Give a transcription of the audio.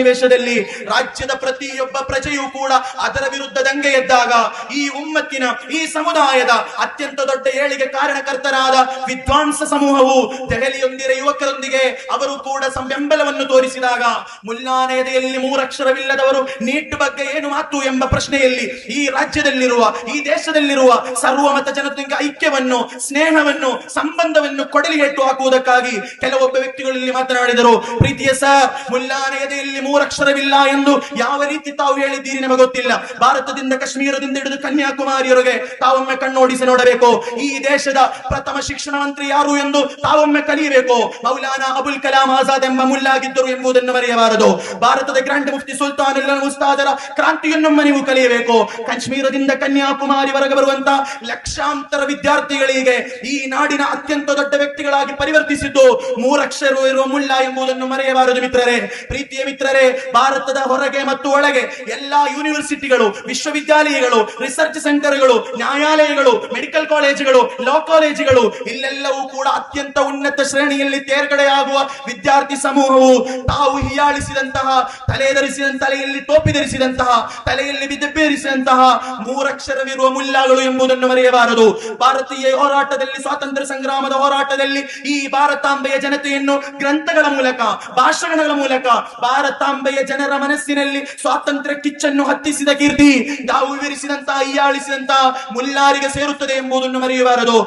ಸನ್ನಿವೇಶದಲ್ಲಿ ರಾಜ್ಯದ ಪ್ರತಿಯೊಬ್ಬ ಪ್ರಜೆಯೂ ಕೂಡ ಅದರ ವಿರುದ್ಧ ದಂಗೆ ಎದ್ದಾಗ ಈ ಉಮ್ಮತ್ತಿನ ಈ ಸಮುದಾಯದ ಅತ್ಯಂತ ದೊಡ್ಡ ಏಳಿಗೆ ಕಾರಣಕರ್ತರಾದ ವಿದ್ವಾಂಸ ಸಮೂಹವು ದೆಹಲಿಯೊಂದಿರ ಯುವಕರೊಂದಿಗೆ ಅವರು ಕೂಡ ಬೆಂಬಲವನ್ನು ತೋರಿಸಿದಾಗ ಮುಲ್ಲಾನ ಎದೆಯಲ್ಲಿ ಮೂರಕ್ಷರವಿಲ್ಲದವರು ನೀಟ್ ಬಗ್ಗೆ ಏನು ಮಾತು ಎಂಬ ಪ್ರಶ್ನೆಯಲ್ಲಿ ಈ ರಾಜ್ಯದಲ್ಲಿರುವ ಈ ದೇಶದಲ್ಲಿರುವ ಸರ್ವಮತ ಜನತೆಗೆ ಐಕ್ಯವನ್ನು ಸ್ನೇಹವನ್ನು ಸಂಬಂಧವನ್ನು ಕೊಡಲಿ ಹೇಟು ಹಾಕುವುದಕ್ಕಾಗಿ ಕೆಲವೊಬ್ಬ ವ್ಯಕ್ತಿಗಳಲ್ಲಿ ಮಾತನಾಡಿದರು. ಪ್ರೀತಿಯ ಸರ್, ಮುಲ್ಲಾನ ಎದೆಯಲ್ಲಿ ಮೂರಕ್ಷರವಿಲ್ಲ ಎಂದು ಯಾವ ರೀತಿ ತಾವು ಹೇಳಿದ್ದೀರಿ ನಮಗೆ ಗೊತ್ತಿಲ್ಲ. ಭಾರತದಿಂದ ಕಾಶ್ಮೀರದಿಂದ ಹಿಡಿದು ಕನ್ಯಾಕುಮಾರಿಯವರೆಗೆ ತಾವೊಮ್ಮೆ ಕಣ್ಣೋಡಿಸಿ ನೋಡಬೇಕು. ಈ ದೇಶದ ಪ್ರಥಮ ಶಿಕ್ಷಣ ಮಂತ್ರಿ ಯಾರು ಎಂದು ತಾವೊಮ್ಮೆ ಕಲಿಯಬೇಕು. ಮೌಲಾನಾ ಅಬುಲ್ ಕಲಾಂ ಆಜಾದ್ ಎಂಬ ಮುಲ್ಲಾಗಿದ್ದರು ಎಂಬುದನ್ನು ಮರೆಯಬಾರದು. ಭಾರತದ ಗ್ರಾಂಡ್ ಮುಫ್ತಿ ಸುಲ್ತಾನ್ ಉಸ್ತಾದರ ಕ್ರಾಂತಿಯನ್ನೊಮ್ಮೆ ನೀವು ಕಲಿಯಬೇಕು. ಕಾಶ್ಮೀರದಿಂದ ಕನ್ಯಾಕುಮಾರಿವರೆಗೆ ಬರುವಂತ ಲಕ್ಷಾಂತರ ವಿದ್ಯಾರ್ಥಿಗಳಿಗೆ ಈ ನಾಡಿನ ಅತ್ಯಂತ ದೊಡ್ಡ ವ್ಯಕ್ತಿಗಳಾಗಿ ಪರಿವರ್ತಿಸಿದ್ದು ಮೂರಕ್ಷರ ಇರುವ ಮುಲ್ಲಾ ಎಂಬುದನ್ನು ಮರೆಯಬಾರದು ಮಿತ್ರರೇ. ಪ್ರೀತಿಯ ಮಿತ್ರರೇ, ಭಾರತದ ಹೊರಗೆ ಮತ್ತು ಒಳಗೆ ಎಲ್ಲಾ ಯೂನಿವರ್ಸಿಟಿಗಳು, ವಿಶ್ವವಿದ್ಯಾಲಯಗಳು, ರಿಸರ್ಚ್ ಸೆಂಟರ್ಗಳು, ನ್ಯಾಯಾಲಯಗಳು, ಮೆಡಿಕಲ್ ಕಾಲೇಜುಗಳು, ಲಾ ಕಾಲೇಜುಗಳು, ಇಲ್ಲೆಲ್ಲವೂ ಕೂಡ ಅತ್ಯಂತ ಉನ್ನತ ಶ್ರೇಣಿಯಲ್ಲಿ ತೇರ್ಗಡೆಯಾಗುವ ವಿದ್ಯಾರ್ಥಿ ಸಮೂಹವು ತಾವು ಹೀಯಾಳಿಸಿದಂತಹ ತಲೆಯಲ್ಲಿ ಟೋಪಿ ಧರಿಸಿದಂತಹ ತಲೆಯಲ್ಲಿ ಬಿದ್ದೆಪ್ಪೆ ಧರಿಸಿದಂತಹ ಮೂರಕ್ಷರವಿರುವ ಮುಲ್ಲಾಗಳು ಎಂಬುದನ್ನು ಮರೆಯಬಾರದು. ಭಾರತೀಯ ಹೋರಾಟದಲ್ಲಿ, ಸ್ವಾತಂತ್ರ್ಯ ಸಂಗ್ರಾಮದ ಹೋರಾಟದಲ್ಲಿ ಈ ಭಾರತಾಂಬೆಯ ಜನತೆಯನ್ನು ಗ್ರಂಥಗಳ ಮೂಲಕ, ಭಾಷಣಗಳ ಮೂಲಕ ಭಾರತಾಂಬೆಯ ಜನರ ಮನಸ್ಸಿನಲ್ಲಿ ಸ್ವಾತಂತ್ರ್ಯ ಕಿಚ್ಚನ್ನು ಹತ್ತಿಸಿದ ಕೀರ್ತಿ ತಾವು ವಿವರಿಸಿದಂತಹ ಹೀಯಾಳಿಸಿದಂತಹ ಮುಲ್ಲಾರಿಗೆ ಸೇರುತ್ತದೆ ಎಂಬುದನ್ನು ಮರೆಯಬಾರದು.